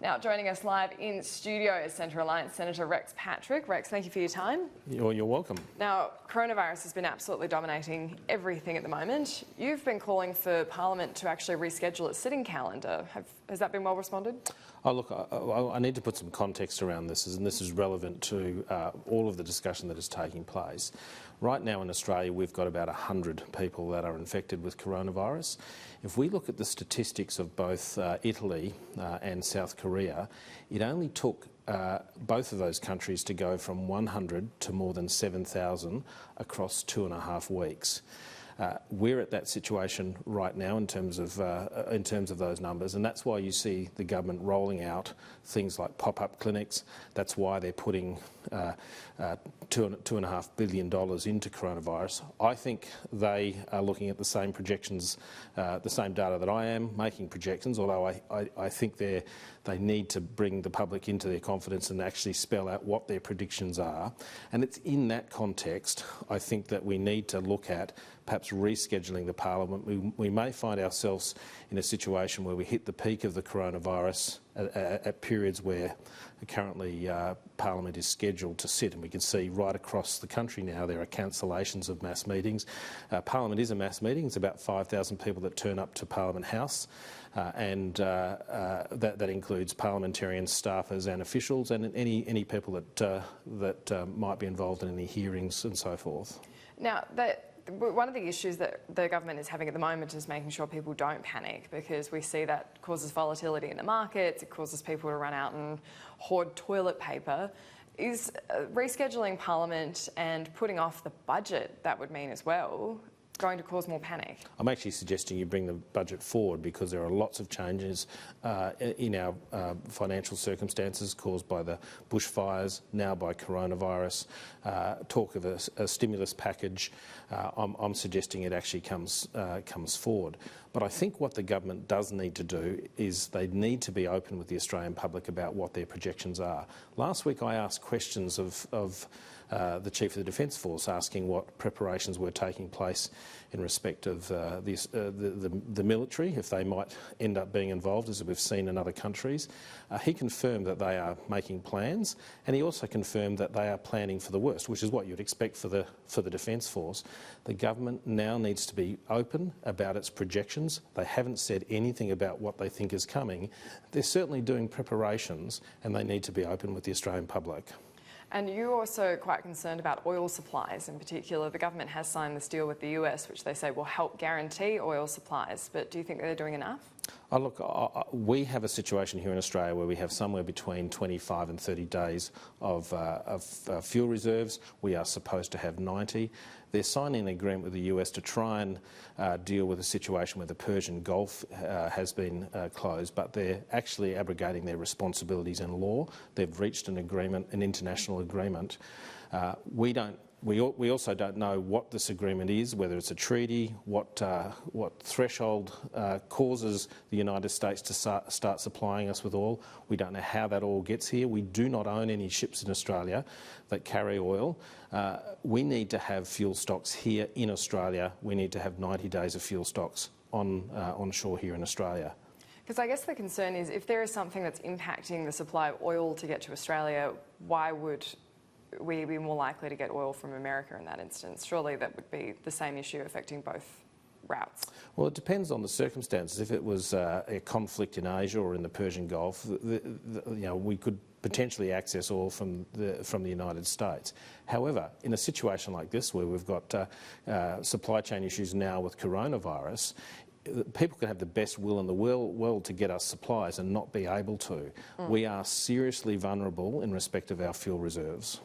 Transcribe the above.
Now, joining us live in studio is Centre Alliance Senator Rex Patrick. Rex, thank you for your time. You're welcome. Now, coronavirus has been absolutely dominating everything at the moment. You've been calling for Parliament to actually reschedule its sitting calendar. Has that been well responded? Oh, look, I need to put some context around this, and this is relevant to all of the discussion that is taking place. Right now in Australia, we've got about 100 people that are infected with coronavirus. If we look at the statistics of both Italy and South Korea, it only took both of those countries to go from 100 to more than 7,000 across 2.5 weeks. We're at that situation right now in terms of those numbers, and that's why you see the government rolling out things like pop-up clinics. That's why they're putting $2.5 billion into coronavirus. I think they are looking at the same projections, the same data that I am making projections, although I think they need to bring the public into their confidence and actually spell out what their predictions are. And it's in that context, I think, that we need to look at perhaps rescheduling the Parliament. We may find ourselves in a situation where we hit the peak of the coronavirus at periods where currently Parliament is scheduled to sit, and we can see right across the country now there are cancellations of mass meetings. Parliament is a mass meeting. It's about 5,000 people that turn up to Parliament House, and that includes parliamentarians, staffers and officials, and any people that might be involved in any hearings and so forth. Now, one of the issues that the government is having at the moment is making sure people don't panic, because we see that causes volatility in the markets, it causes people to run out and hoard toilet paper. Is rescheduling Parliament and putting off the budget, that would mean as well, going to cause more panic? I'm actually suggesting you bring the budget forward, because there are lots of changes in our financial circumstances caused by the bushfires, now by coronavirus, talk of a stimulus package. I'm suggesting it actually comes forward. But I think what the government does need to do is they need to be open with the Australian public about what their projections are. Last week I asked questions of the Chief of the Defence Force, asking what preparations were taking place in respect of the military, if they might end up being involved, as we've seen in other countries. He confirmed that they are making plans, and he also confirmed that they are planning for the worst, which is what you'd expect for the Defence Force. The government now needs to be open about its projections. They haven't said anything about what they think is coming. They're certainly doing preparations, and they need to be open with the Australian public. And you're also quite concerned about oil supplies in particular. The government has signed this deal with the US, which they say will help guarantee oil supplies, but do you think they're doing enough? Oh, look, we have a situation here in Australia where we have somewhere between 25 and 30 days of fuel reserves. We are supposed to have 90. They're signing an agreement with the US to try and deal with a situation where the Persian Gulf has been closed, but they're actually abrogating their responsibilities in law. They've reached an agreement, an international agreement. We also don't know what this agreement is, whether it's a treaty, what threshold causes the United States to start supplying us with oil. We don't know how that oil gets here. We do not own any ships in Australia that carry oil. We need to have fuel stocks here in Australia. We need to have 90 days of fuel stocks on shore here in Australia. Because I guess the concern is, if there is something that's impacting the supply of oil to get to Australia, why would we be more likely to get oil from America in that instance? Surely that would be the same issue affecting both routes. Well, it depends on the circumstances. If it was a conflict in Asia or in the Persian Gulf, we could potentially access oil from the United States. However, in a situation like this, where we've got supply chain issues now with coronavirus, people can have the best will in the world to get us supplies and not be able to. We are seriously vulnerable in respect of our fuel reserves.